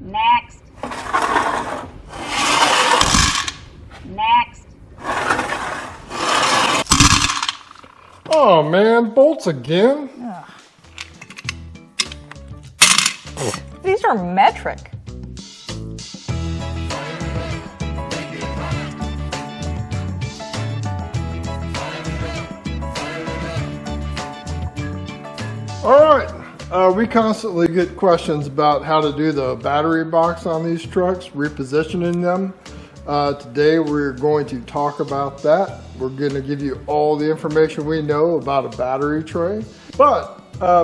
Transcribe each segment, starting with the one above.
Next. Next. Oh man, bolts again? Ugh. These are metric. All right, we constantly get questions about how to do the battery box on these trucks, repositioning them. Today we're going to talk about that. We're going to give you all the information we know about a battery tray. But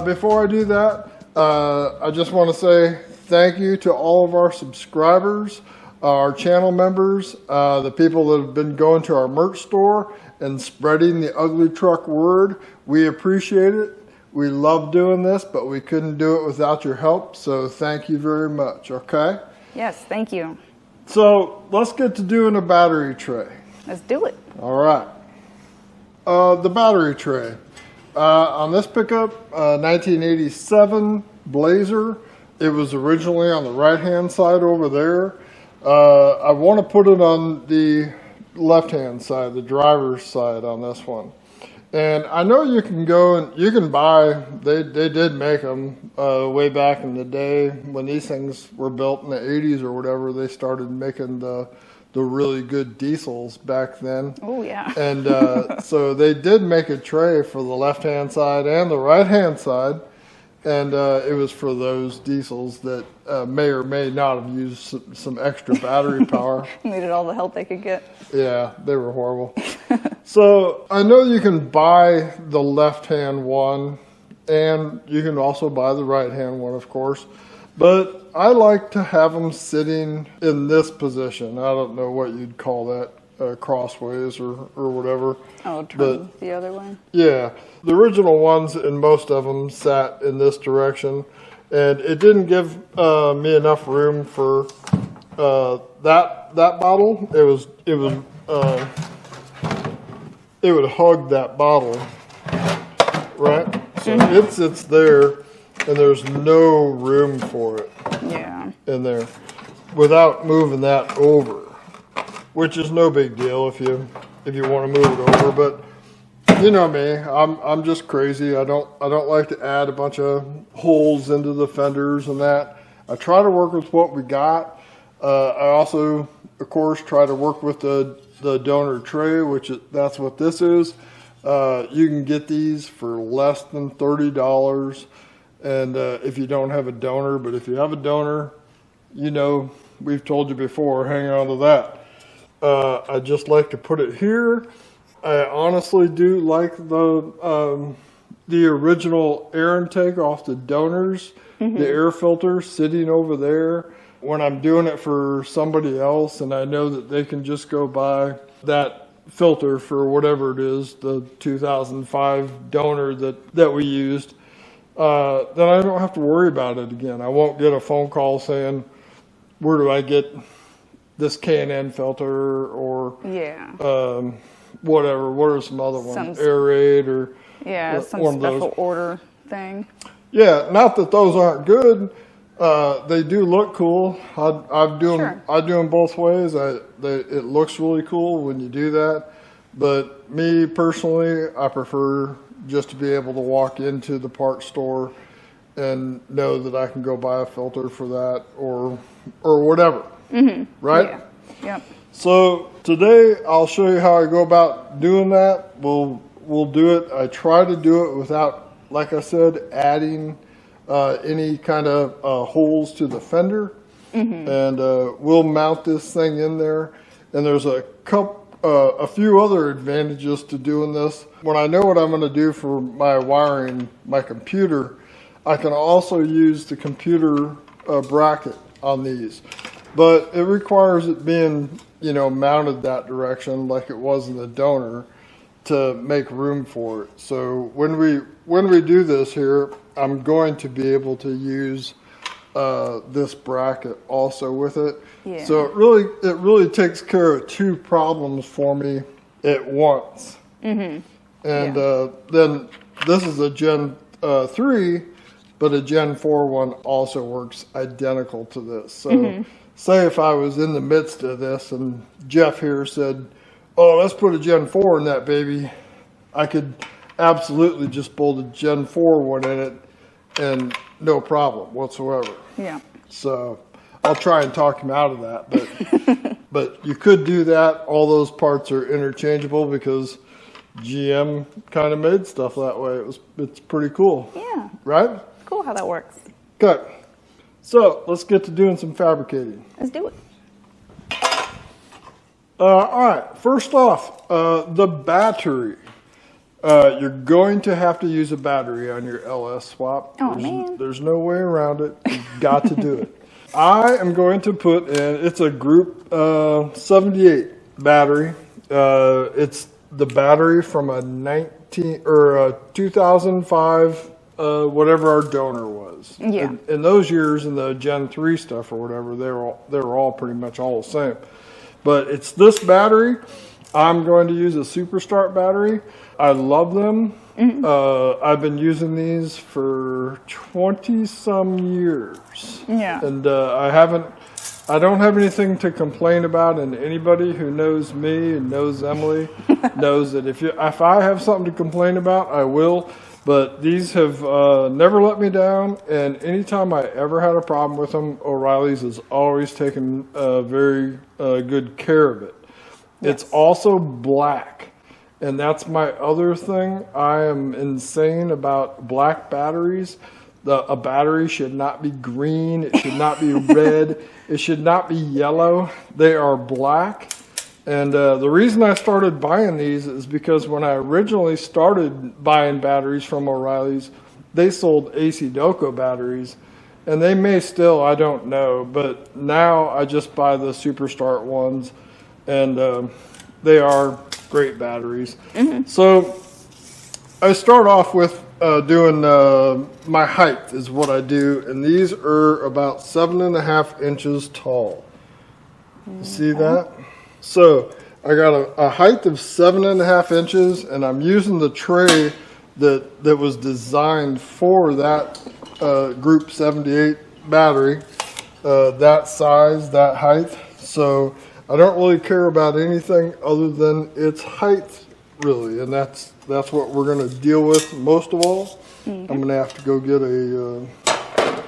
before I do that, I just want to say thank you to all of our subscribers, our channel members, the people that have been going to our merch store and spreading the Ugly Truck word. We appreciate it. We love doing this, but we couldn't do it without your help. So thank you very much, okay? Yes, thank you. So let's get to doing a battery tray. Let's do it. All right. The battery tray. On this pickup, 1987 Blazer. It was originally on the right-hand side over there. I want to put it on the left-hand side, the driver's side on this one. And I know you can go and you can buy, they did make them way back in the day when these things were built in the 80s or whatever. They started making the really good diesels back then. Oh, yeah. And so they did make a tray for the left-hand side and the right-hand side. And it was for those diesels that may or may not have used some extra battery power. Needed all the help they could get. Yeah, they were horrible. So I know you can buy the left-hand one, and you can also buy the right-hand one, of course. But I like to have them sitting in this position. I don't know what you'd call that, crossways or whatever. Oh, turn the other way? Yeah. The original ones, and most of them, sat in this direction. And it didn't give me enough room for that bottle. It would hug that bottle, right? So it sits there, and there's no room for it. Yeah. In there, without moving that over, which is no big deal if you want to move it over. But you know me, I'm just crazy. I don't like to add a bunch of holes into the fenders and that. I try to work with what we got. I also, of course, try to work with the donor tray, that's what this is. You can get these for less than $30, and if you don't have a donor. But if you have a donor, you know, we've told you before, hang on to that. I just like to put it here. I honestly do like the original air intake off the donors, the air filter sitting over there. When I'm doing it for somebody else and I know that they can just go buy that filter for whatever it is, the 2005 donor that we used, then I don't have to worry about it again. I won't get a phone call saying, where do I get this K&N filter or whatever. What are some other ones? Air Raid or some special order thing. Yeah, not that those aren't good. They do look cool. I do them both ways. It looks really cool when you do that. But me personally, I prefer just to be able to walk into the parts store and know that I can go buy a filter for that or whatever. Right? Yeah. Yep. So today I'll show you how I go about doing that. We'll do it. I try to do it without, like I said, adding any kind of holes to the fender. And we'll mount this thing in there. And there's a few other advantages to doing this. When I know what I'm going to do for my wiring, my computer, I can also use the computer bracket on these. But it requires it being, mounted that direction like it was in the donor to make room for it. So when we do this here, I'm going to be able to use this bracket also with it. Yeah. So it really takes care of two problems for me at once. And then this is a Gen 3, but a Gen 4 one also works identical to this. So say if I was in the midst of this and Jeff here said, oh, let's put a Gen 4 in that baby, I could absolutely just bolt a Gen 4 one in it and no problem whatsoever. Yeah. So I'll try and talk him out of that, but you could do that. All those parts are interchangeable because GM kind of made stuff that way. It's pretty cool. Yeah. Right? Cool how that works. Good. So let's get to doing some fabricating. Let's do it. All right. First off, the battery. You're going to have to use a battery on your LS swap. Oh, man. There's no way around it. You've got to do it. I am going to put in, it's a Group 78 battery. It's the battery from a 2005, whatever our donor was. Yeah. In those years, in the Gen 3 stuff or whatever, they were all pretty much all the same. But it's this battery. I'm going to use a Super Start battery. I love them. I've been using these for 20-some years. Yeah. And I don't have anything to complain about, and anybody who knows me and knows Emily knows that if I have something to complain about, I will. But these have never let me down, and anytime I ever had a problem with them, O'Reilly's has always taken very good care of it. Yes. It's also black. And that's my other thing. I am insane about black batteries. A battery should not be green. It should not be red. It should not be yellow. They are black. And the reason I started buying these is because when I originally started buying batteries from O'Reilly's, they sold AC Doco batteries. And they may still, I don't know. But now I just buy the Super Start ones. And they are great batteries. So I start off with doing my height is what I do, and these are about 7.5 inches tall. You see that? So I got a height of 7.5 inches, and I'm using the tray that was designed for that Group 78 battery, that size, that height. So I don't really care about anything other than its height, really, and that's what we're going to deal with most of all. I'm going to have to go get a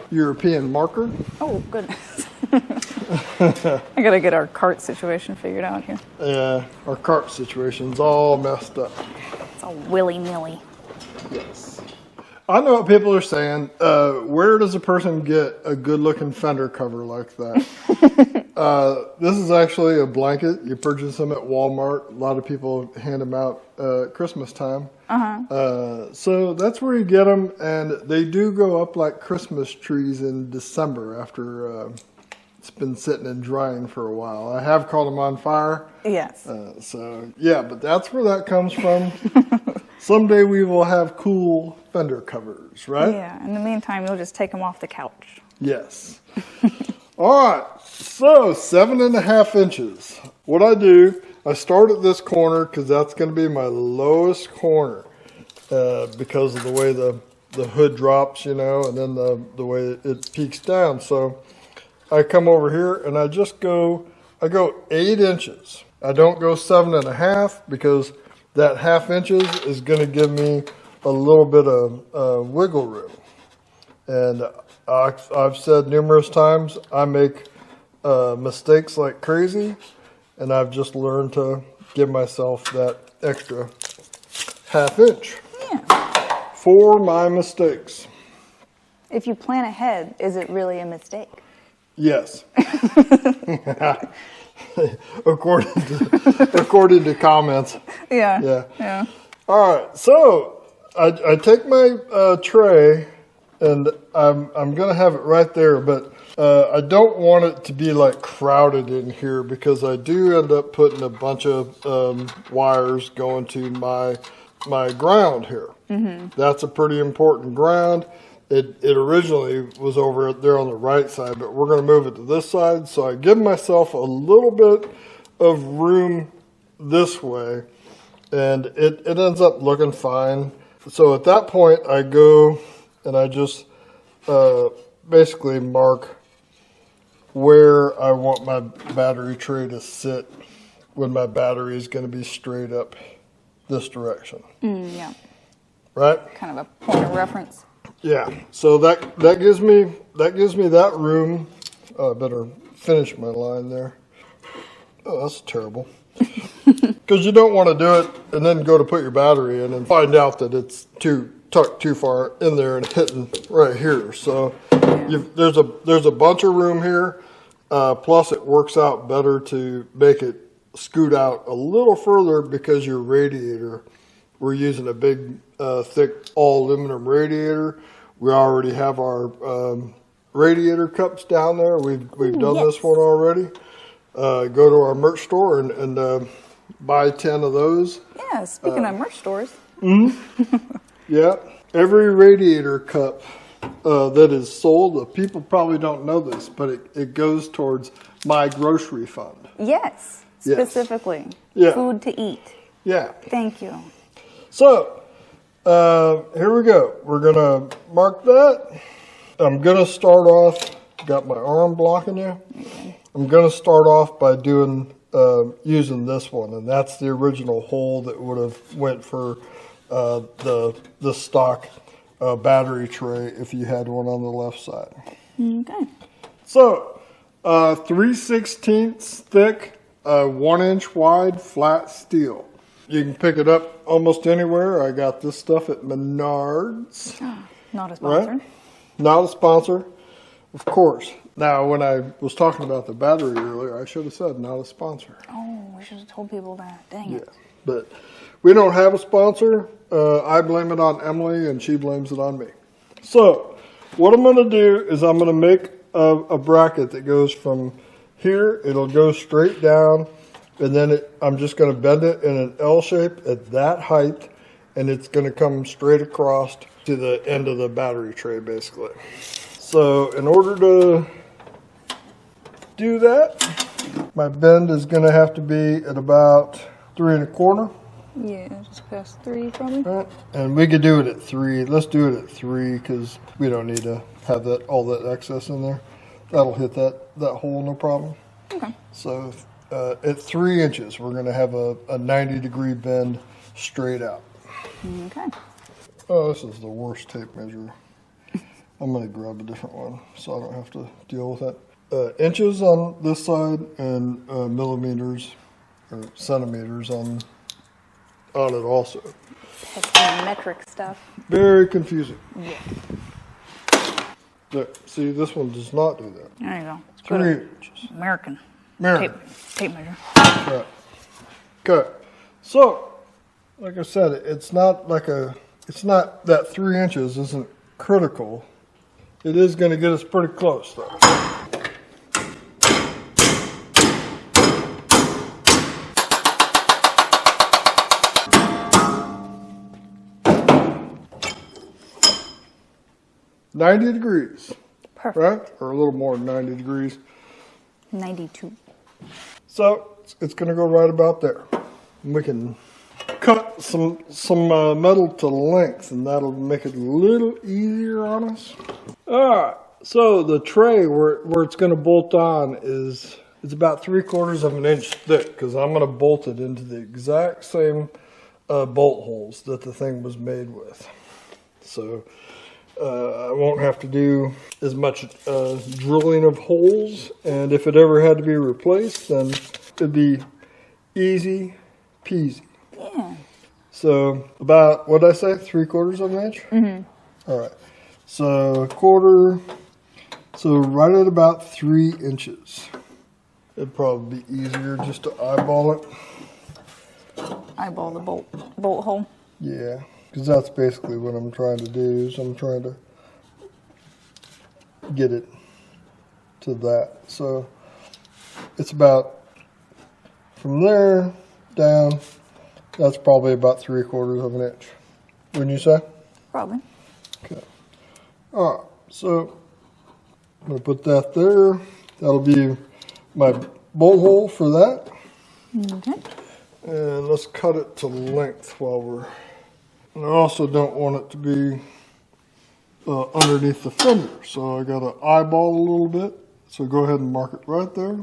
European marker. Oh, goodness. I got to get our cart situation figured out here. Yeah, our cart situation's all messed up. It's all willy-nilly. Yes. I know what people are saying. Where does a person get a good-looking fender cover like that? This is actually a blanket. You purchase them at Walmart. A lot of people hand them out Christmas time. So that's where you get them, and they do go up like Christmas trees in December after it's been sitting and drying for a while. I have caught them on fire. Yes. So yeah, but that's where that comes from. Someday we will have cool fender covers, right? Yeah. In the meantime, you'll just take them off the couch. Yes. All right. So 7.5 inches. What I do, I start at this corner because that's going to be my lowest corner because of the way the hood drops, you know, and then the way it peaks down. So I come over here and I go 8 inches. I don't go 7.5 because that 1/2 inches is going to give me a little bit of wiggle room. And I've said numerous times, I make mistakes like crazy, and I've just learned to give myself that extra 1/2 inch for my mistakes. If you plan ahead, is it really a mistake? Yes. according to comments. Yeah. All right. So I take my tray, and I'm gonna have it right there, but I don't want it to be like crowded in here because I do end up putting a bunch of wires going to my ground here. That's a pretty important ground. It originally was over there on the right side, but we're going to move it to this side. So I give myself a little bit of room this way, and it ends up looking fine. So at that point, I go and I just basically mark where I want my battery tray to sit when my battery is going to be straight up this direction. Yeah. Right? Kind of a point of reference. Yeah. So that gives me that room. Oh, I better finish my line there. Oh, that's terrible. Because you don't want to do it and then go to put your battery in and find out that it's tucked too far in there and hitting right here. So there's a bunch of room here. Plus, it works out better to make it scoot out a little further because your radiator, we're using a big, thick all aluminum radiator. We already have our radiator cups down there. We've done this one already. Go to our merch store and buy 10 of those. Yeah, speaking of merch stores. Yeah, every radiator cup that is sold, people probably don't know this, but it goes towards my grocery fund. Yes, specifically. Yeah. Food to eat. Yeah. Thank you. So, here we go. We're going to mark that. I'm going to start off, got my arm blocking you. Okay. I'm going to start off by doing using this one, and that's the original hole that would have went for the stock battery tray if you had one on the left side. Okay. So, 3/16 thick, 1 inch wide flat steel. You can pick it up almost anywhere. I got this stuff at Menards. Not a sponsor. Right? Not a sponsor, of course. Now, when I was talking about the battery earlier, I should have said not a sponsor. Oh, we should have told people that. Dang it. Yeah, but we don't have a sponsor. I blame it on Emily, and she blames it on me. So, what I'm going to do is I'm going to make a bracket that goes from here. It'll go straight down, and then I'm just going to bend it in an L shape at that height, and it's going to come straight across to the end of the battery tray, basically. So, in order to do that, my bend is going to have to be at about 3 1/4. Yeah, just past 3 probably. Right. And we could do it at 3. Let's do it at 3 because we don't need to have all that excess in there. That'll hit that hole, no problem. Okay. So at 3 inches, we're going to have a 90-degree bend straight out. Okay. Oh, this is the worst tape measure. I'm going to grab a different one so I don't have to deal with that. Inches on this side and millimeters or centimeters on it also. Pesky metric stuff. Very confusing. Yeah. Look, see, this one does not do that. There you go. 3 inches. American. Tape measure. Right. Okay. So, like I said, it's not that 3 inches isn't critical. It is going to get us pretty close, though. $90 degrees. Perfect. Right? Or a little more than 90 degrees. 92. So it's going to go right about there. We can cut some metal to length, and that'll make it a little easier on us. All right. So the tray where it's going to bolt on it's about 3/4 of an inch thick because I'm going to bolt it into the exact same bolt holes that the thing was made with. So I won't have to do as much drilling of holes, and if it ever had to be replaced, then it'd be easy peasy. Yeah. So about, what did I say, 3/4 of an inch? Mm-hmm. All right. So 1/4, so right at about 3 inches. It'd probably be easier just to eyeball it. Eyeball the bolt hole. Yeah. Because that's basically what I'm trying to do, is I'm trying to get it to that. So it's about, from there down, that's probably about 3/4 of an inch. Wouldn't you say? Probably. Okay. All right, so I'm going to put that there. That'll be my bolt hole for that. Okay. And let's cut it to length while we're... And I also don't want it to be underneath the fender. So I got to eyeball a little bit. So go ahead and mark it right there.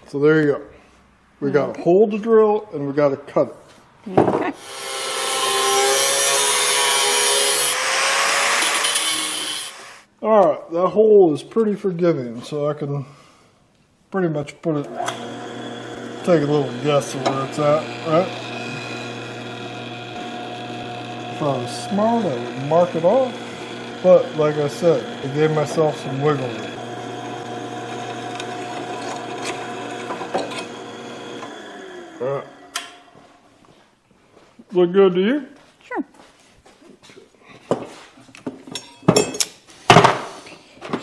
So there you go. We got to hold the drill and we got to cut it. Okay. All right, that hole is pretty forgiving, so I can pretty much take a little guess of where it's at, right? If I was smart, I would mark it off, but like I said, I gave myself some wiggle room. All right. Look good to you? Sure.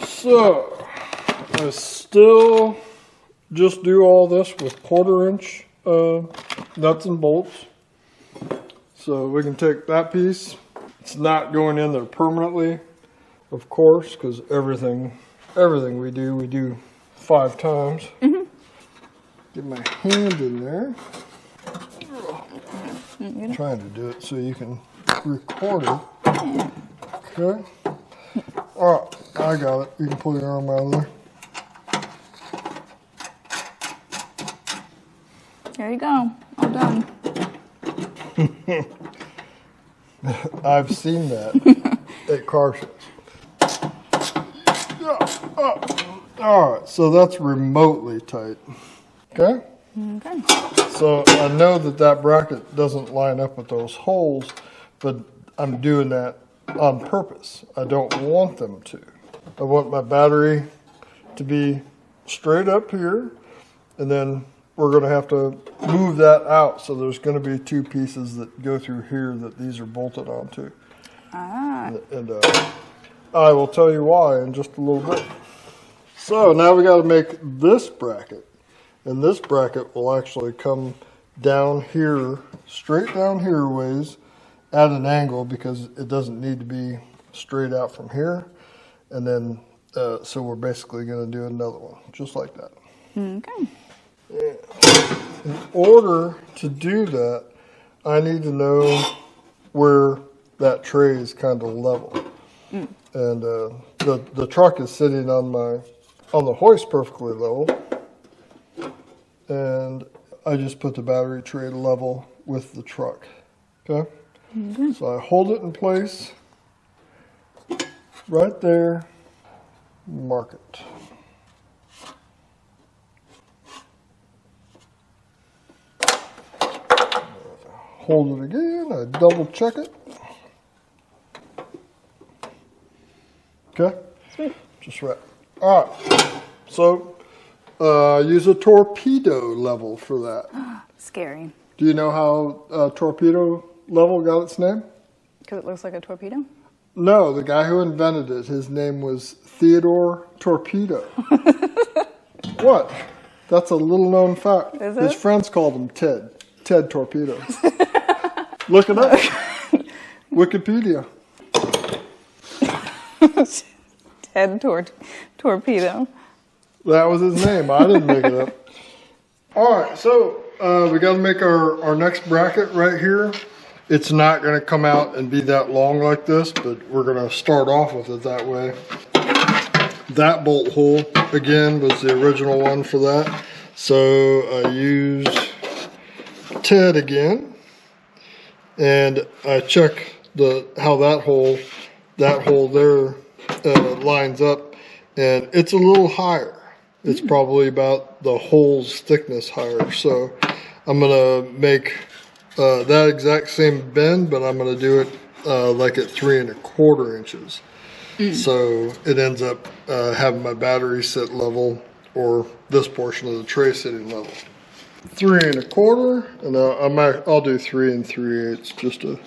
So, I still just do all this with 1/4 inch nuts and bolts. So we can take that piece. It's not going in there permanently, of course, because everything we do 5 times. Get my hand in there. I'm trying to do it so you can record it. Okay. All right, I got it. You can pull your arm out of there. There you go. All done. I've seen that at car shows. All right, so that's remotely tight. Okay? Okay. So I know that bracket doesn't line up with those holes, but I'm doing that on purpose. I don't want them to. I want my battery to be straight up here, and then we're going to have to move that out. So there's going to be 2 pieces that go through here that these are bolted onto. And I will tell you why in just a little bit. So now we got to make this bracket. And this bracket will actually come down here, straight down here ways, at an angle, because it doesn't need to be straight out from here. And then, so we're basically going to do another one, just like that. Okay. In order to do that, I need to know where that tray is kind of level. And the truck is sitting on the hoist perfectly level. And I just put the battery tray level with the truck. Okay? So I hold it in place right there, mark it. Hold it again, I double check it. Okay? Sweet. Just right. All right, so use a torpedo level for that. Scary. Do you know how torpedo level got its name? Because it looks like a torpedo? No, the guy who invented it, his name was Theodore Torpedo. What? That's a little known fact. Is His it? friends called him Ted. Ted Torpedo. Look it up. Wikipedia. Ted Torpedo. That was his name. I didn't make it up. All right, so we got to make our next bracket right here. It's not going to come out and be that long like this, but we're going to start off with it that way. That bolt hole, again, was the original one for that. So I used Ted again, and I check how that hole there lines up, and it's a little higher. It's probably about the hole's thickness higher. So I'm going to make that exact same bend, but I'm going to do it like at 3 1/4 inches. So it ends up having my battery sit level, or this portion of the tray sitting level. 3 1/4, and I'll do 3 3/8 just to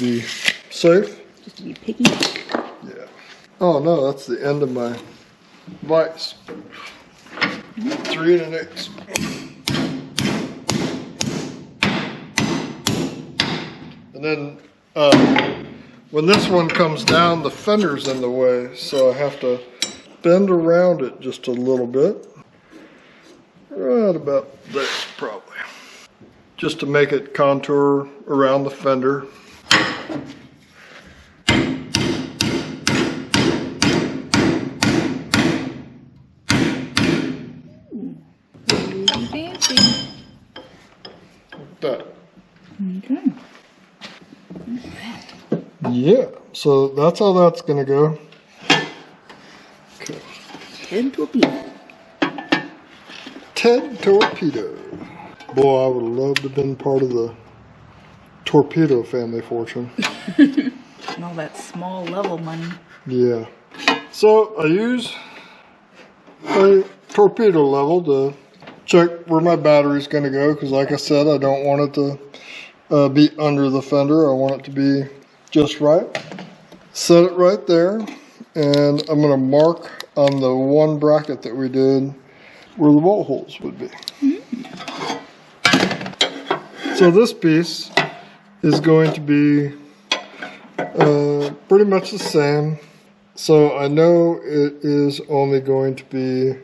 be safe. Just to be picky. Yeah. Oh no, that's the end of my vise. 3 1/8. And then when this one comes down, the fender's in the way, so I have to bend around it just a little bit. Right about there, probably. just to make it contour around the fender. Fancy. That. Okay. Yeah, so that's how that's gonna go. Okay. Ted Torpedo. Ted Torpedo. Boy, I would love to have been part of the torpedo family fortune. And all that small level money. Yeah. So I use a torpedo level to check where my battery's going to go, because like I said, I don't want it to be under the fender. I want it to be just right. Set it right there, and I'm going to mark on the one bracket that we did where the bolt holes would be. So this piece is going to be pretty much the same. So I know it is only going to be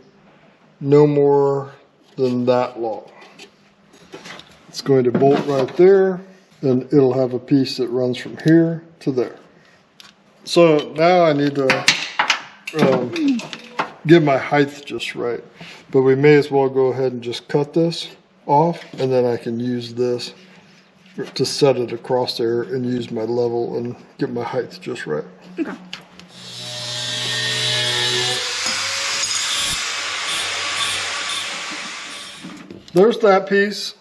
no more than that long. It's going to bolt right there, and it'll have a piece that runs from here to there. So now I need to get my height just right, but we may as well go ahead and just cut this off, and then I can use this to set it across there and use my level and get my height just right. Okay. There's that piece.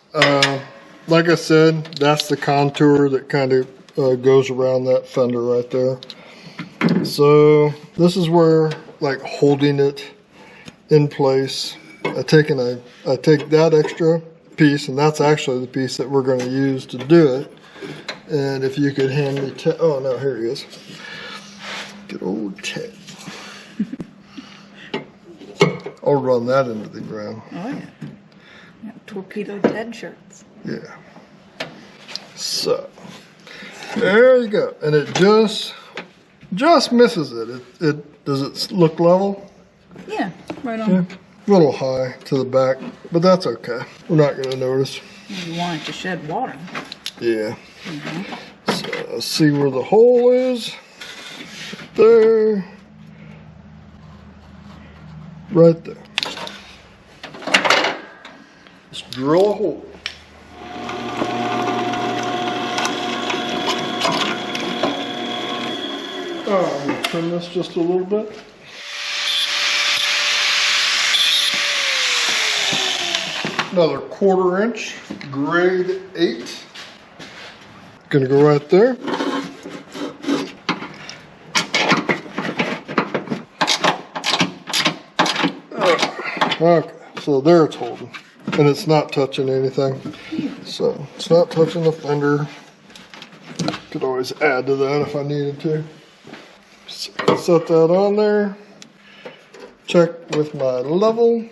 Like I said, that's the contour that kind of goes around that fender right there. So this is where, like, holding it in place, I take that extra piece, and that's actually the piece that we're going to use to do it. And if you could hand me Ted. Oh no, here he is. Good old Ted. I'll run that into the ground. Oh yeah. Torpedo Ted shirts. Yeah. So there you go, and it just misses it. Does it look level? Yeah, right on. Yeah. A little high to the back, but that's okay. We're not going to notice. You want it to shed water. Yeah. So let's see where the hole is. There. Right there. Let's drill a hole. Oh, I'm going to trim this just a little bit. Another 1/4 inch, grade 8. Gonna go right there. Okay, so there it's holding, and it's not touching anything. So it's not touching the fender. Could always add to that if I needed to. So set that on there. Check with my level.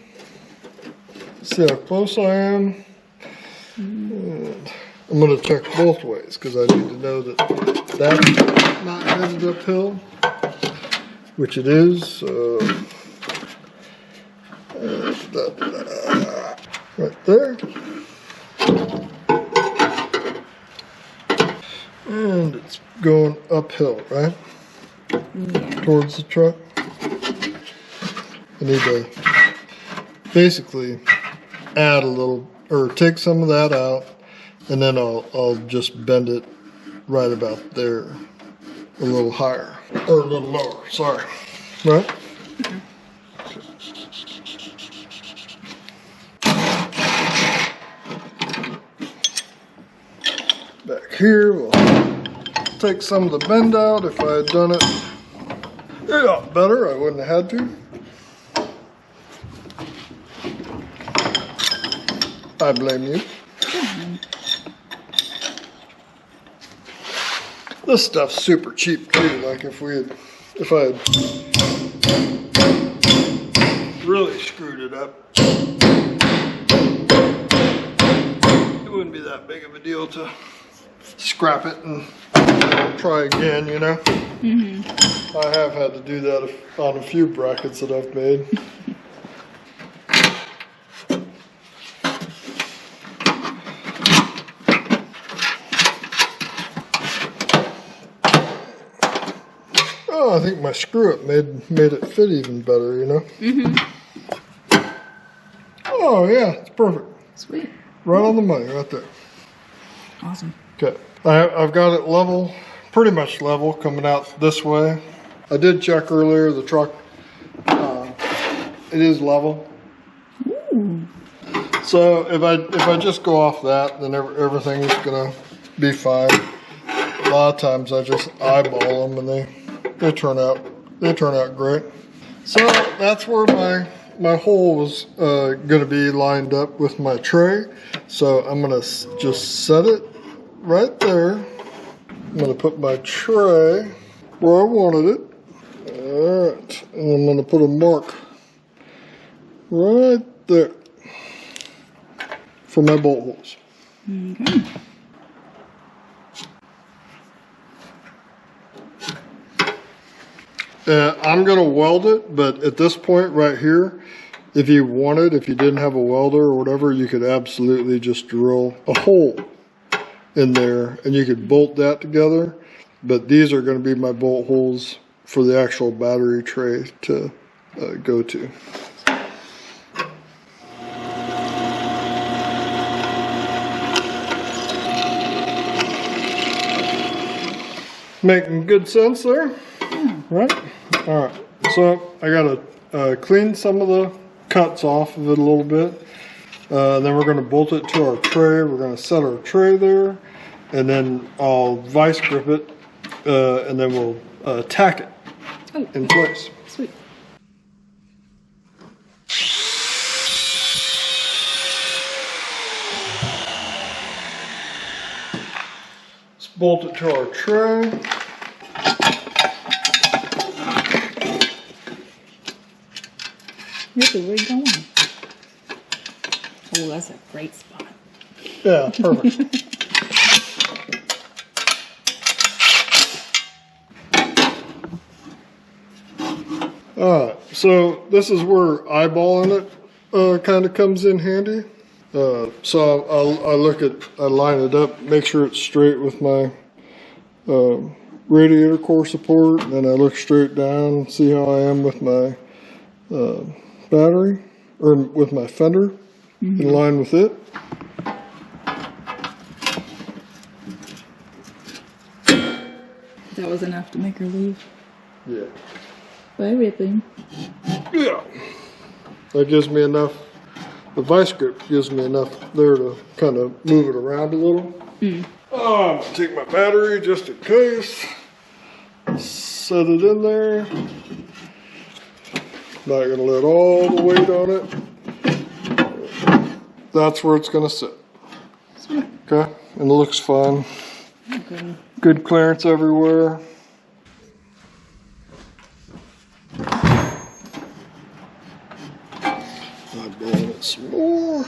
See how close I am. And I'm going to check both ways because I need to know that that's not headed uphill, which it is. Right there. And it's going uphill, right? Yeah. Towards the truck. I need to basically add a little, or take some of that out, and then I'll just bend it right about there, a little higher, or a little lower, sorry, right? Back here, we'll take some of the bend out. If I had done it a lot better, I wouldn't have had to. I blame you. This stuff's super cheap too. Like if I had really screwed it up, it wouldn't be that big of a deal to scrap it and try again, you know? Mm-hmm. I have had to do that on a few brackets that I've made. my screw up made it fit even better, you know? Mm-hmm. Oh yeah, it's perfect. Sweet. Right on the money, right there. Awesome. Okay, I've got it level, pretty much level, coming out this way. I did check earlier, the truck, it is level. Ooh. So if I just go off that, then everything is gonna be fine. A lot of times I just eyeball them and they turn out great. So that's where my hole was gonna be lined up with my tray. So I'm gonna just set it right there. I'm gonna put my tray where I wanted it. All right, and I'm gonna put a mark right there for my bolt holes. Okay. I'm gonna weld it, but at this point right here, if you didn't have a welder or whatever, you could absolutely just drill a hole in there and you could bolt that together. But these are gonna be my bolt holes for the actual battery tray to go to. Making good sense there, right? All right, so I gotta clean some of the cuts off of it a little bit. Then we're gonna bolt it to our tray. We're gonna set our tray there, and then I'll vice grip it, and then we'll tack it in place. Sweet. Let's bolt it to our tray. Here's the rig going. Oh, that's a great spot. Yeah, perfect. Alright, so this is where eyeballing it kind of comes in handy. So I line it up, make sure it's straight with my radiator core support, and then I look straight down, see how I am with my battery, or with my fender, in line with it. That was enough to make her leave. Yeah. By everything. Yeah. That gives me enough, the vice grip gives me enough there to kind of move it around a little. Oh, I'm gonna take my battery just in case. Set it in there. Not gonna let all the weight on it. That's where it's gonna sit. Sweet. Okay, and it looks fine. Okay. Good clearance everywhere. Eyeballing it some more.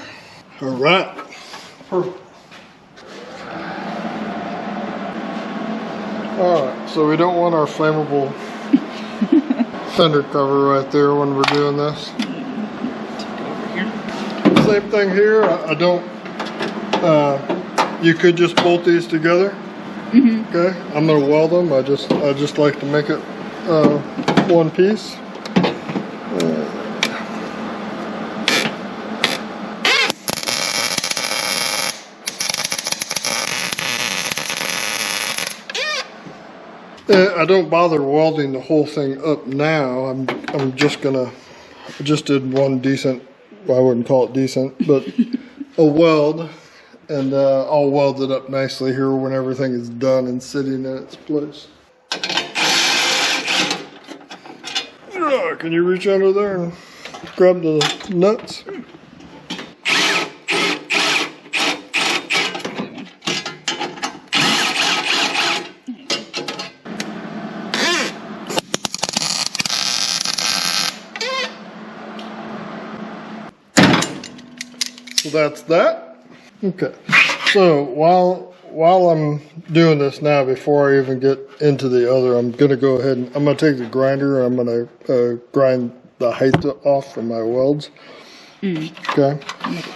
All right. Perfect. All right, so we don't want our flammable fender cover right there when we're doing this. Same thing here. I don't. You could just bolt these together. Okay, I'm gonna weld them. I just like to make it one piece. I don't bother welding the whole thing up now. I'm just gonna. I just did one decent. Well, I wouldn't call it decent, but a weld, and I'll weld it up nicely here when everything is done and sitting in its place. Can you reach under there and grab the nuts? So that's that. Okay. So while I'm doing this now, before I even get into the other, I'm gonna go ahead and I'm gonna take the grinder and I'm gonna grind the height off from my welds. Okay.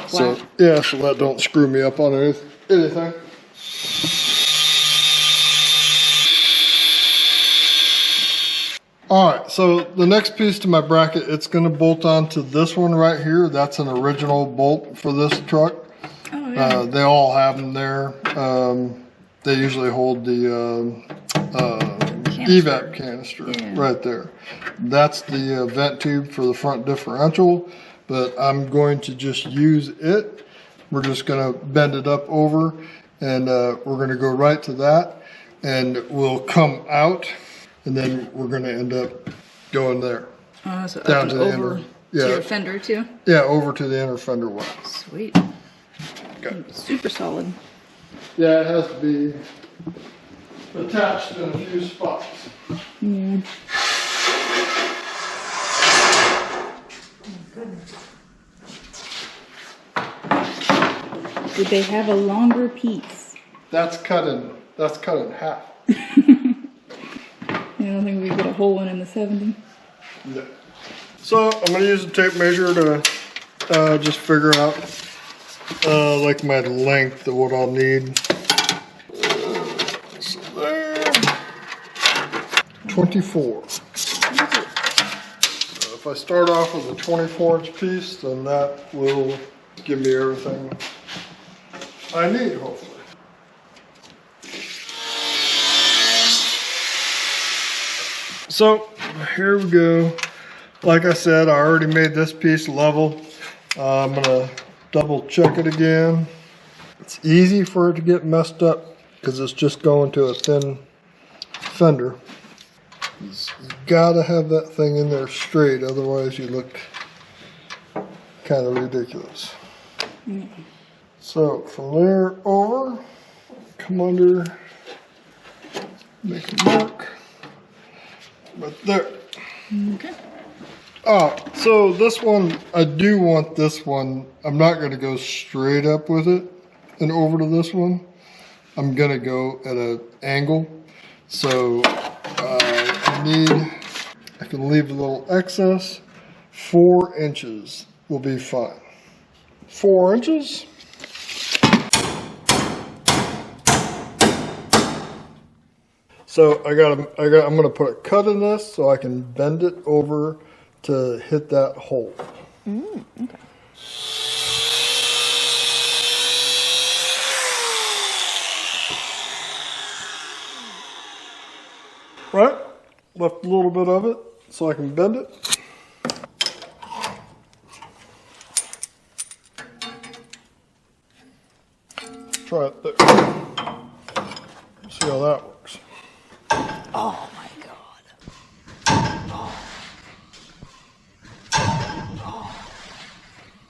So yeah, so that don't screw me up on anything. All right, so the next piece to my bracket, it's gonna bolt onto this one right here. That's an original bolt for this truck. Oh, yeah. They all have them there. They usually hold the evap canister right there. That's the vent tube for the front differential, but I'm going to just use it. We're just gonna bend it up over, and we're gonna go right to that, and we'll come out, and then we're gonna end up going there. So down up to the over inner, to your fender too? Yeah, over to the inner fender well. Sweet. Okay. Super solid. Yeah, it has to be attached in a few spots. Yeah. Did they have a longer piece? That's cut in half. I don't think we could have a whole one in the 70. Yeah. So I'm gonna use a tape measure to just figure out like my length of what I'll need. So there, 24. So if I start off with a 24-inch piece, then that will give me everything I need, hopefully. So here we go. Like I said, I already made this piece level. I'm gonna double check it again. It's easy for it to get messed up because it's just going to a thin fender. You gotta have that thing in there straight, otherwise you look kind of ridiculous. So from there over, come under, make a mark. Right there. Okay. So this one, I do want this one. I'm not going to go straight up with it and over to this one. I'm going to go at an angle. So I can leave a little excess. 4 inches will be fine. 4 inches. So I'm gonna put a cut in this so I can bend it over to hit that hole. Okay. Right? Left a little bit of it so I can bend it. Try it there. See how that works. Oh my God.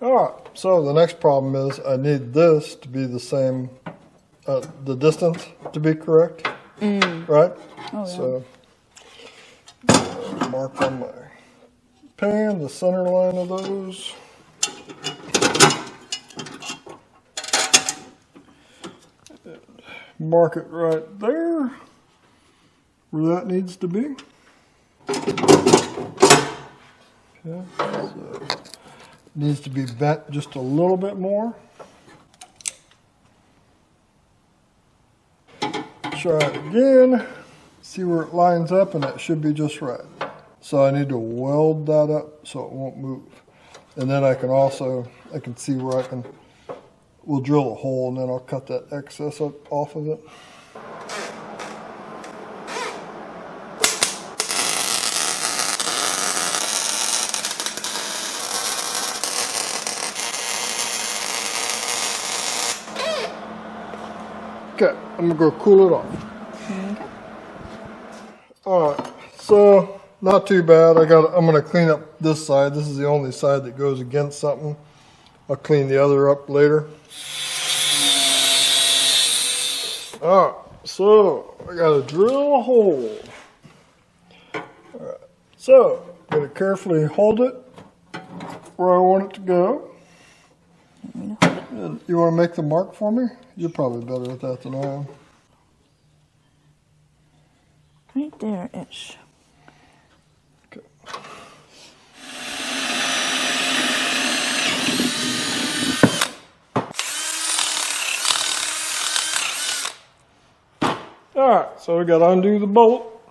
All right, so the next problem is I need this to be the same, the distance to be correct, right? Oh, yeah. So mark on my pan the center line of those. Mark it right there where that needs to be. Okay, so needs to be bent just a little bit more. Try it again. See where it lines up, and it should be just right. So I need to weld that up so it won't move. And then I can see where we'll drill a hole, and then I'll cut that excess up off of it. Okay, I'm gonna go cool it off. Okay. All right, so not too bad. I'm gonna clean up this side. This is the only side that goes against something. I'll clean the other up later. All right, so I gotta drill a hole. All right, so I'm gonna carefully hold it where I want it to go. And you want to make the mark for me? You're probably better at that than I am. Right there-ish. Okay. All right, so we got to undo the bolt.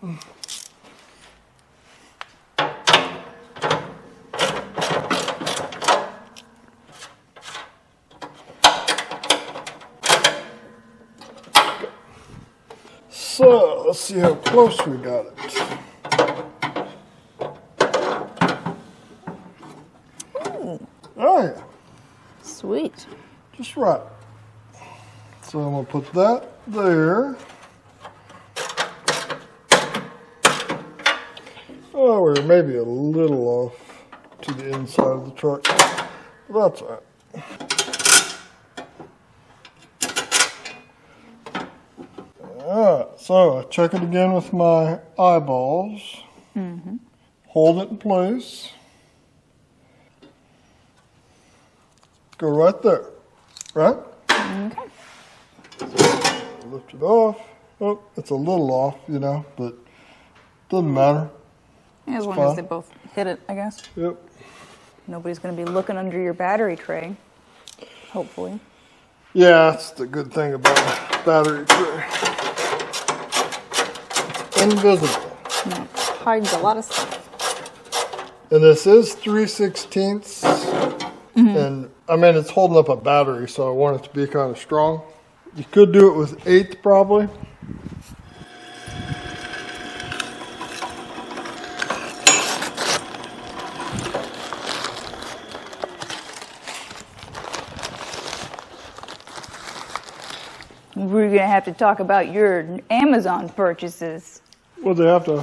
let's see how close we got it. Ooh. Oh yeah. Sweet. Just right. So I'm going to put that there. Oh, we're maybe a little off to the inside of the truck. That's all right. Alright, so I check it again with my eyeballs. Mm-hmm. Hold it in place. Go right there. Right? Okay. So lift it off. Oh, it's a little off, you know, but doesn't matter. Yeah, as long as they both hit it, I guess. Yep. Nobody's going to be looking under your battery tray, hopefully. Yeah, that's the good thing about a battery tray. It's invisible. And it hides a lot of stuff. And this is 3/16. And I mean, it's holding up a battery, so I want it to be kind of strong. You could do it with 1/8 probably. We're going to have to talk about your Amazon purchases. What they have to,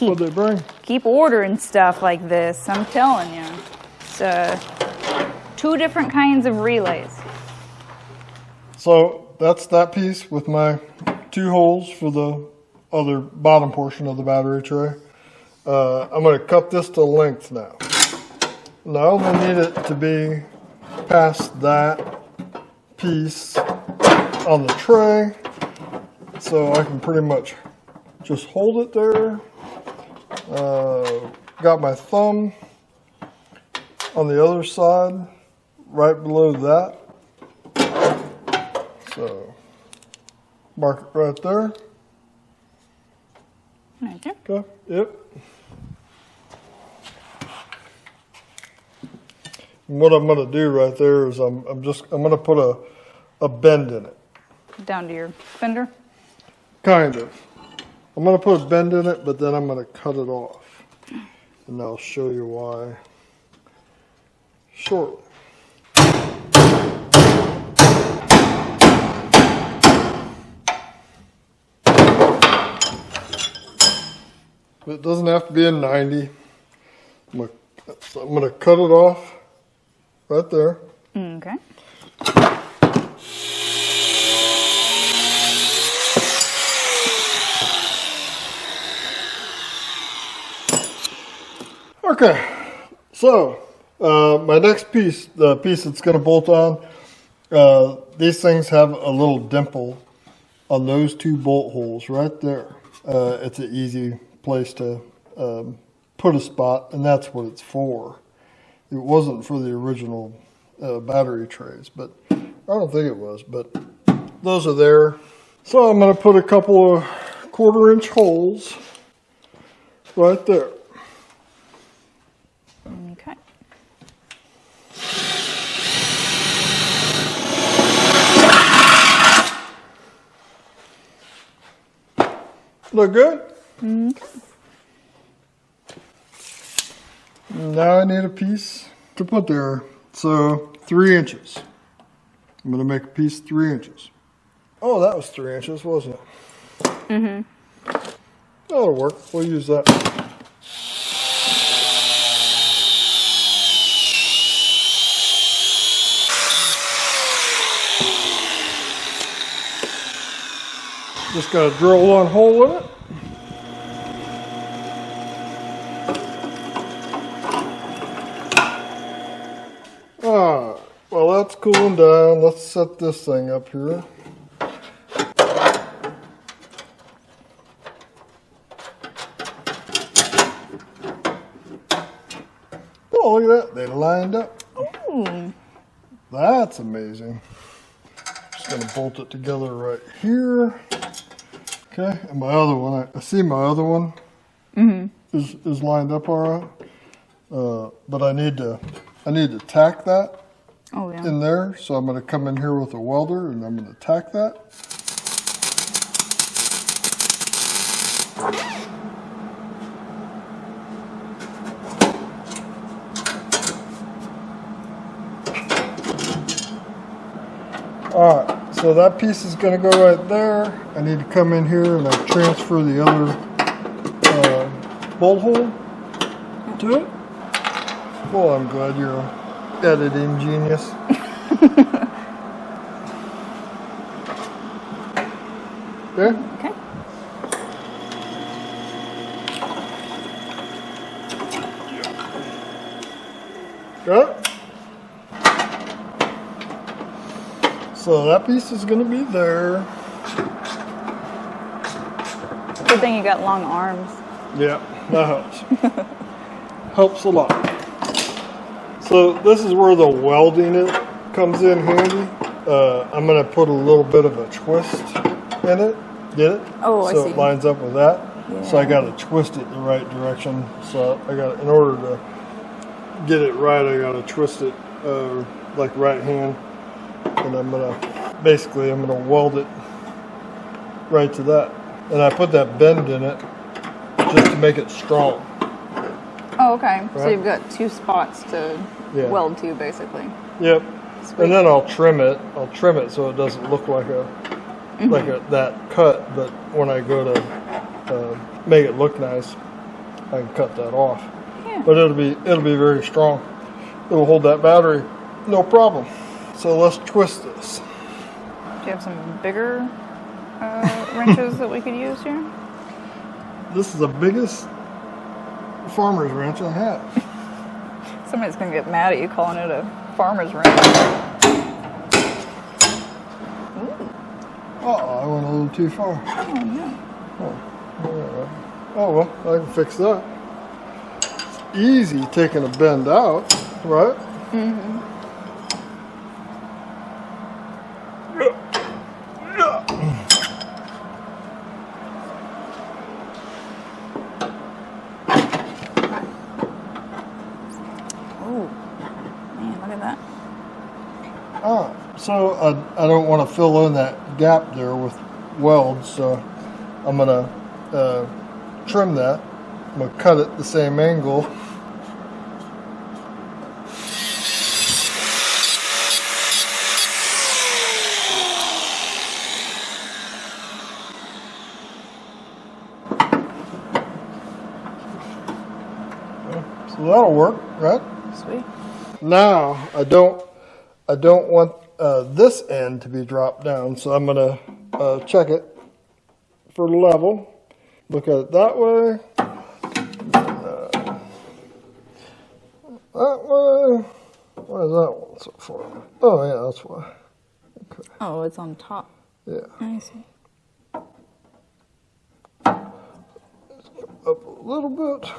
what they bring? Keep ordering stuff like this, I'm telling you. It's 2 different kinds of relays. So that's that piece with my 2 holes for the other bottom portion of the battery tray. I'm going to cut this to length now. And I only need it to be past that piece on the tray, so I can pretty much just hold it there. Got my thumb on the other side, right below that. So mark it right there. Okay. Okay. Yep. And what I'm going to do right there is I'm going to put a bend in it. Down to your fender? Kind of. I'm going to put a bend in it, but then I'm going to cut it off. And I'll show you why shortly. It doesn't have to be a 90. I'm going to cut it off right there. Okay. Okay, so my next piece, the piece that's going to bolt on, these things have a little dimple on those 2 bolt holes right there. It's an easy place to put a spot, and that's what it's for. It wasn't for the original battery trays, but I don't think it was, but those are there. So I'm going to put a couple of 1/4-inch holes right there. Okay. Look good? Okay. Now I need a piece to put there. So 3 inches. I'm going to make a piece 3 inches. Oh, that was 3 inches, wasn't it? Mm-hmm. That'll work. We'll use that. Just got to drill 1 hole in it. Well, that's cooling down. Let's set this thing up here. Oh, look at that. They lined up. Ooh. That's amazing. Just going to bolt it together right here. Okay, and my other one, I see my other one is lined up all right. But I need to tack that in there. So I'm going to come in here with a welder and I'm going to tack that. Alright, so that piece is going to go right there. I need to come in here and I transfer the other bolt hole to it. Well, I'm glad you're an editing genius. Okay? Okay. Got it? So that piece is going to be there. Good thing you got long arms. Yeah, that helps. Helps a lot. So this is where the welding comes in handy. I'm going to put a little bit of a twist in it. Get it? Oh, I so see. it lines up with that. Yeah. So I got to twist it the right direction. So I got, in order to get it right, I got to twist it like right hand. And I'm gonna weld it right to that. And I put that bend in it just to make it strong. Oh, okay. So Right. you've got two spots to weld to, basically. Yep. Sweet. And then I'll trim it. I'll trim it so it doesn't look like that cut. But when I go to make it look nice, I can cut that off. Yeah. But it'll be very strong. It will hold that battery, no problem. So let's twist this. Do you have some bigger wrenches that we could use here? This is the biggest farmer's wrench I have. Somebody's going to get mad at you calling it a farmer's wrench. I went a little too far. Oh, no. Oh, well, I can fix that. It's easy taking a bend out, right? Mm-hmm. So I don't want to fill in that gap there with welds, so I'm going to trim that. I'm going to cut it the same angle. So that'll work, right? Sweet. Now I don't want this end to be dropped down, so I'm gonna check it for level. Look at it that way. That way. Why is that one so far? Oh yeah, that's why. Okay. Oh, it's on top. Yeah. I see. Up a little bit.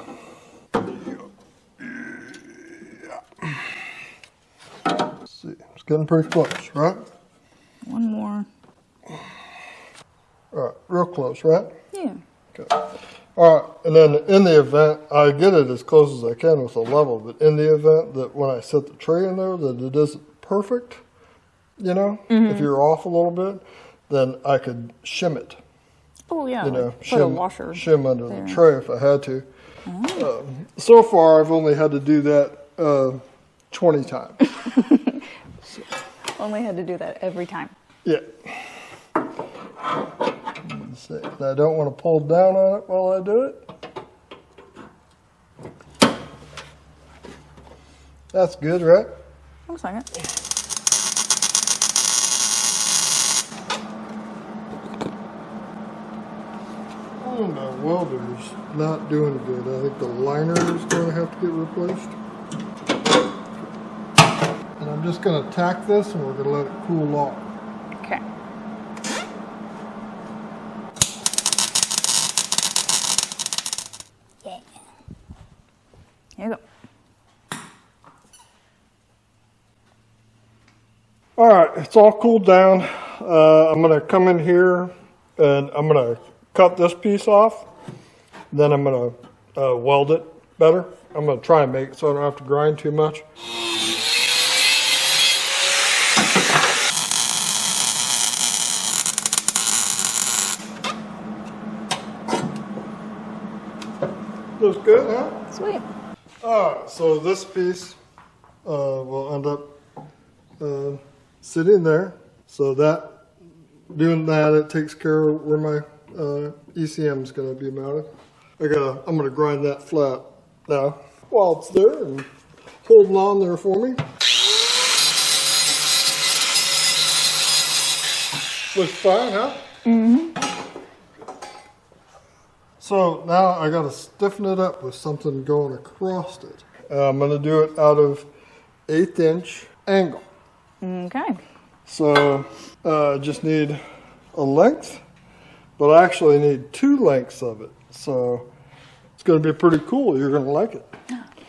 See, it's getting pretty close, right? One more. All right, real close, right? Yeah. Okay. All right, and then in the event, I get it as close as I can with a level, but in the event that when I set the tray in there that it isn't perfect, you know, if you're off a little bit, then I could shim it. Oh, yeah. You know, Like put a washer shim under there. the tray if I had to. So far, I've only had to do that 20 times. Only had to do that every time. Yeah. Let's see. And I don't want to pull down on it while I do it. That's good, right? Looks like it. Oh, my welder's not doing good. I think the liner is going to have to get replaced. And I'm just going to tack this and we're going to let it cool off. Okay. Yeah. Here you go. All right, it's all cooled down. I'm going to come in here and I'm going to cut this piece off. Then I'm going to weld it better. I'm going to try and make it so I don't have to grind too much. Looks good, huh? Sweet. Alright, so this piece will end up sitting there. So doing that, it takes care of where my ECM is going to be mounted. I'm going to grind that flat now while it's there and holding on there for me. Looks fine, huh? Mm-hmm. So now I got to stiffen it up with something going across it. I'm going to do it out of 1/8 inch angle. Okay. So I just need a length, but I actually need 2 lengths of it. So it's going to be pretty cool. You're going to like it.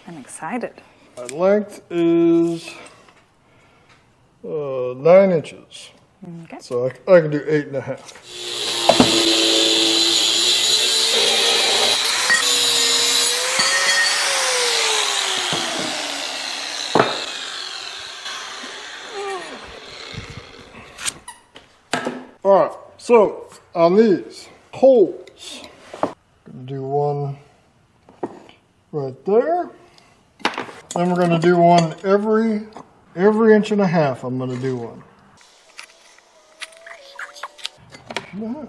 I'm excited. My length is 9 inches. Okay. So I can do 8.5. All right, so on these holes, I'm gonna do one right there. Then we're gonna do one every 1.5 inches. I'm gonna do one. 1.5.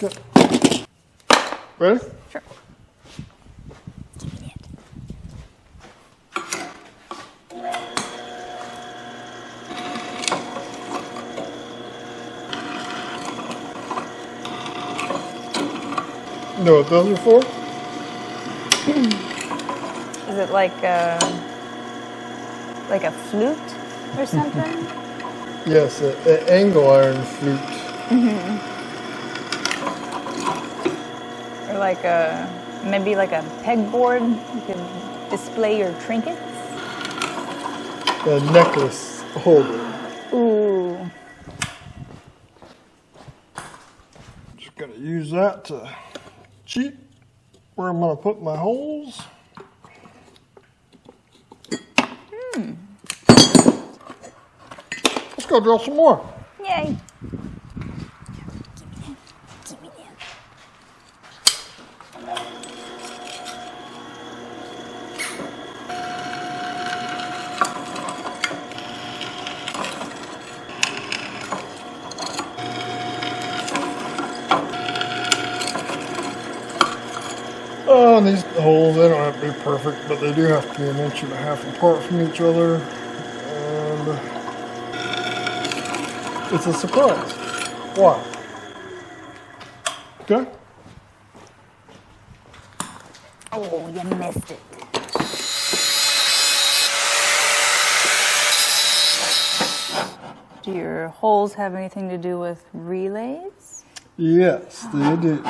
Okay. Ready? Sure. You know what those are for? Is it like a flute or something? Yes, an angle iron flute. Or like maybe like a pegboard? You can display your trinkets? A necklace holder. Ooh. Just gonna use that to cheat where I'm gonna put my holes. Let's go drill some more. Yay. Oh, and these holes, they don't have to be perfect, but they do have to be 1.5 inches apart from each other. And it's a surprise. Why? Okay? Oh, you missed it. Do your holes have anything to do with relays? Yes, they do.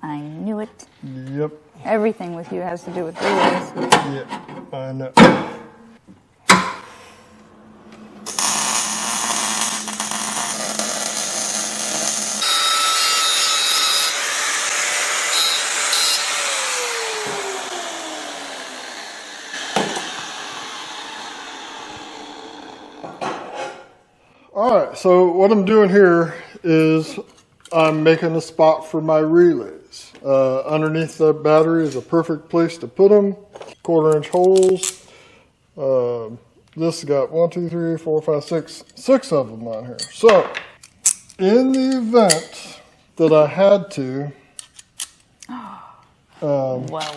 I knew it. Yep. Everything with you has to do with relays. Yep, I know. All right, so what I'm doing here is I'm making a spot for my relays. Underneath the battery is a perfect place to put them. 1/4 inch holes. This has got 1, 2, 3, 4, 5, 6 of them on here. So, in the event that I had to, Wow.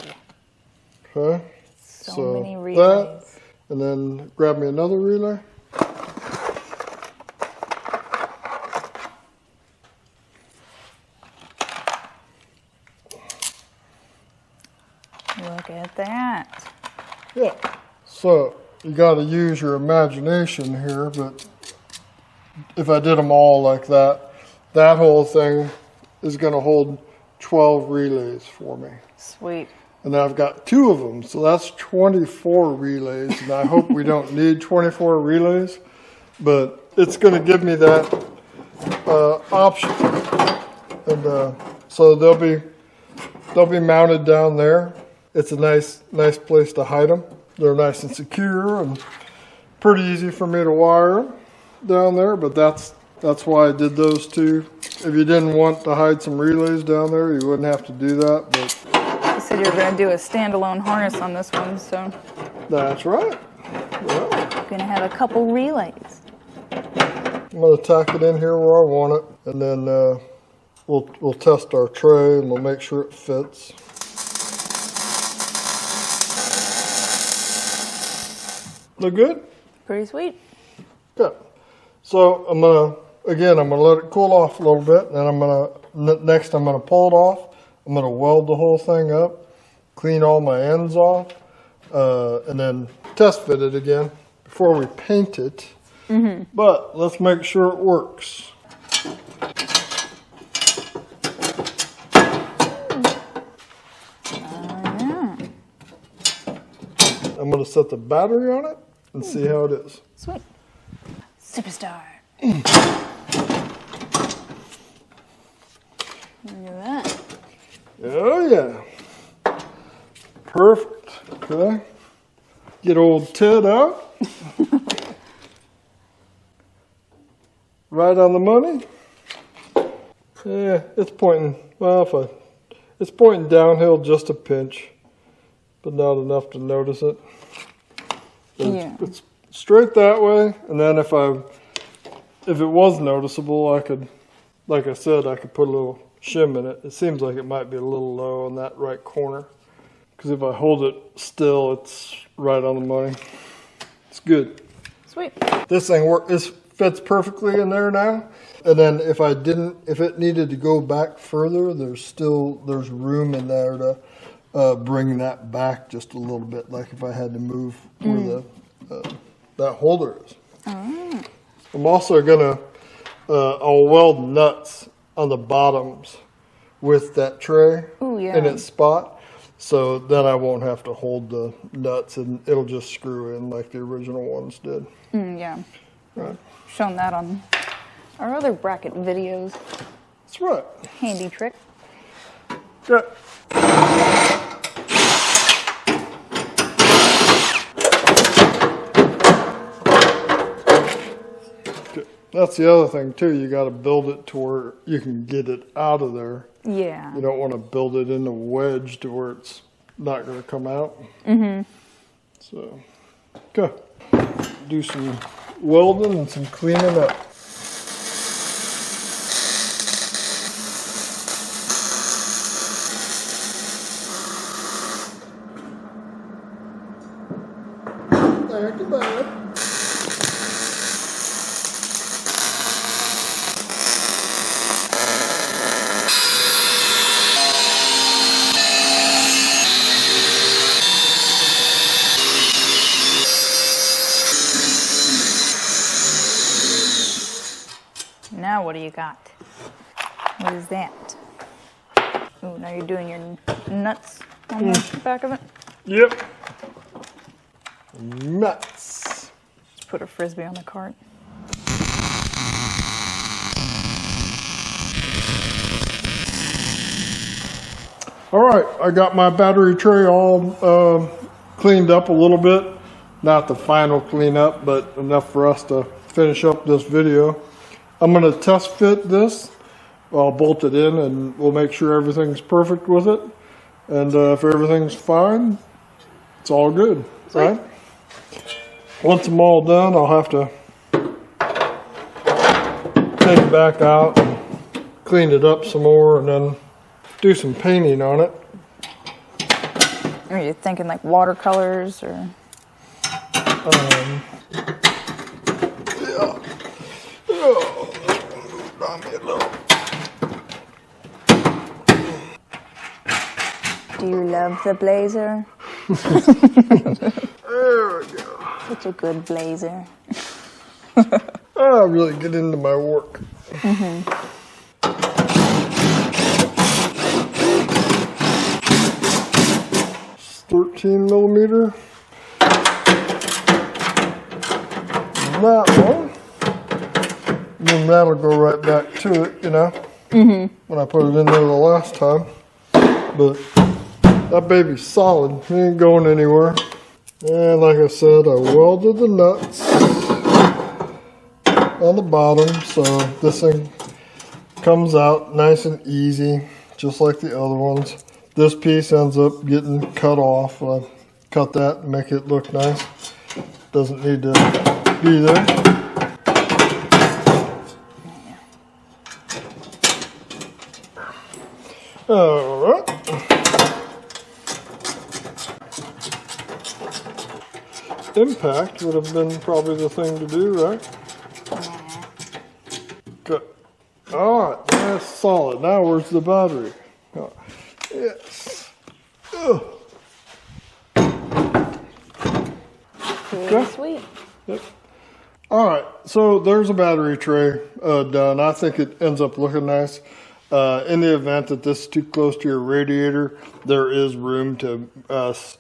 okay, So many relays. that, and then grab me another relay. Look at that. Yeah, so you got to use your imagination here, but if I did them all like that, that whole thing is going to hold 12 relays for me. Sweet. And I've got 2 of them, so that's 24 relays, and I hope we don't need 24 relays, but it's going to give me that option. And so they'll be mounted down there. It's a nice place to hide them. They're nice and secure and pretty easy for me to wire down there, but that's why I did those 2. If you didn't want to hide some relays down there, you wouldn't have to do that. But said you were going to do a standalone harness on this one, so. That's right. Well, Going to have a couple relays. I'm going to tack it in here where I want it, and then we'll test our tray and we'll make sure it fits. Look good? Pretty sweet. Good. So I'm gonna let it cool off a little bit, and then I'm gonna pull it off. I'm gonna weld the whole thing up, clean all my ends off, and then test fit it again before we paint it. Mm-hmm. But let's make sure it works. Yeah. I'm gonna set the battery on it and see how it is. Sweet. Superstar. Look at that. Oh yeah. Perfect. Okay. Get old Ted out. Right on the money. Yeah, it's pointing, well, it's pointing downhill just a pinch, but not enough to notice it. It's straight that way, and then if it was noticeable, I could, like I said, I could put a little shim in it. It seems like it might be a little low on that right corner, because if I hold it still, it's right on the money. It's good. Sweet. This thing fits perfectly in there now. And then if it needed to go back further, there's room in there to bring that back just a little bit, like if I had to move where that holder is. Oh. I'm also gonna I'll weld nuts on the bottoms with that tray in its spot, so then I won't have to hold the nuts and it'll just screw in like the original ones did. Yeah. Right. Shown that on our other bracket videos. That's right. Handy trick. Good. That's the other thing too. You got to build it to where you can get it out of there. Yeah. You don't want to build it in a wedge to where it's not going to come out. So, okay. Do some welding and some cleaning up. Thank you, babe. Now what do you got? What is that? Oh, now you're doing your nuts on the back of it? Yep. Nuts. Let's put a Frisbee on the cart. All right, I got my battery tray all cleaned up a little bit. Not the final cleanup, but enough for us to finish up this video. I'm going to test fit this. I'll bolt it in and we'll make sure everything's perfect with it. And if everything's fine, it's all good, right? Once I'm all done, I'll have to take it back out and clean it up some more and then do some painting on it. Are you thinking like watercolors or? Do you love the blazer? There we go. Such a good blazer. I really get into my work. 13 millimeter. That one. And then that'll go right back to it, you know, when I put it in there the last time. But that baby's solid. It ain't going anywhere. And like I said, I welded the nuts on the bottom, so this thing comes out nice and easy, just like the other ones. this piece ends up getting cut off. I cut that and make it look nice. Doesn't need to be there. All right. Impact would have been probably the thing to do, right? Good. All right, that's solid. Now where's the battery? Oh, yes. Ugh. Pretty sweet. Yep. All right, so there's a battery tray done. I think it ends up looking nice. In the event that this is too close to your radiator, there is room to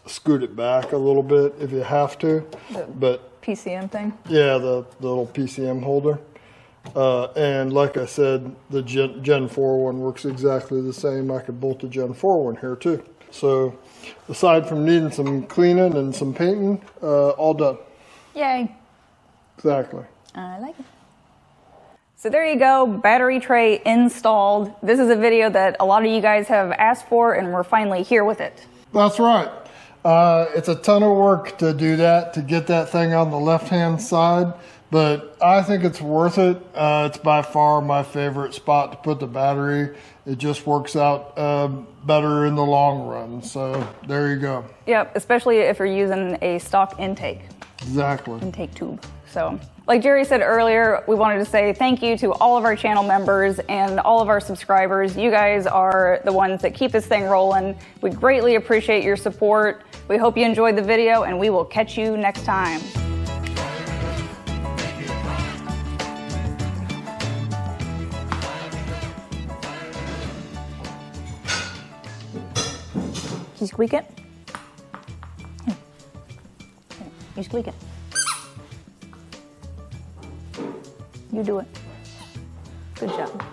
scoot it back a little bit if you have to. But PCM thing? yeah, the little PCM holder. And like I said, the Gen 4 one works exactly the same. I could bolt the Gen 4 one here too. So aside from needing some cleaning and some painting, all done. Yay. Exactly. I like it. So there you go, battery tray installed. This is a video that a lot of you guys have asked for, and we're finally here with it. That's right. It's a ton of work to do that, to get that thing on the left-hand side, but I think it's worth it. It's by far my favorite spot to put the battery. It just works out better in the long run, so there you go. Yep, especially if you're using a stock intake tube. So, like Jerry said earlier, we wanted to say thank you to all of our channel members and all of our subscribers. You guys are the ones that keep this thing rolling. We greatly appreciate your support. We hope you enjoyed the video, and we will catch you next time. You squeak it? You squeak it. You do it. Good job.